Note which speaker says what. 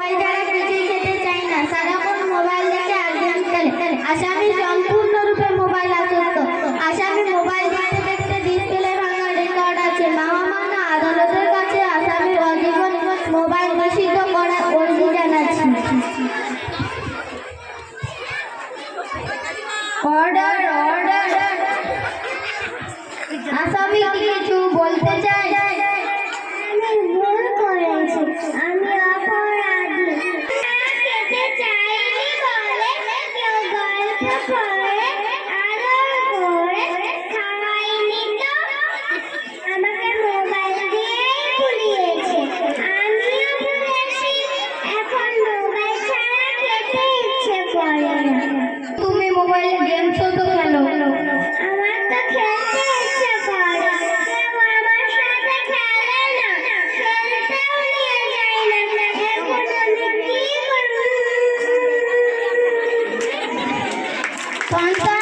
Speaker 1: Mobile ছাড়া কিছুই খেতে চাই না, সারাক্ষণ মোবাইল দেখে আর গেম খেলে। আসামি সম্পূর্ণরূপে মোবাইল আসক্ত। আসামি মোবাইল দেখতে দেখতে ডিসপ্লে ভাঙা রেকর্ড আছে। মহামান্য আদালতের কাছে আসামির আজীবন মোবাইল নিষিদ্ধ করার অর্জি জানাচ্ছি। Order order. আসামি কিছু বলতে চাই?
Speaker 2: আমি ভুল করেছি, আমি অপরাধী। খেতে চাইনি বলে কেউ গল্প করে আদর করে খাওয়াইনি তো, আমাকে মোবাইল দিয়েই ভুলিয়েছে। আমিও ভুলেছি, এখন মোবাইল ছাড়া খেতে ইচ্ছে করে না।
Speaker 1: তুমি মোবাইল গেম তো খেলো।
Speaker 2: আমার তো খেলতে ইচ্ছে করে, কেউ আমার সাথে খেলে না, খেলতেও নিয়ে যায় না। এখন আমি কি করব?
Speaker 1: সন্তান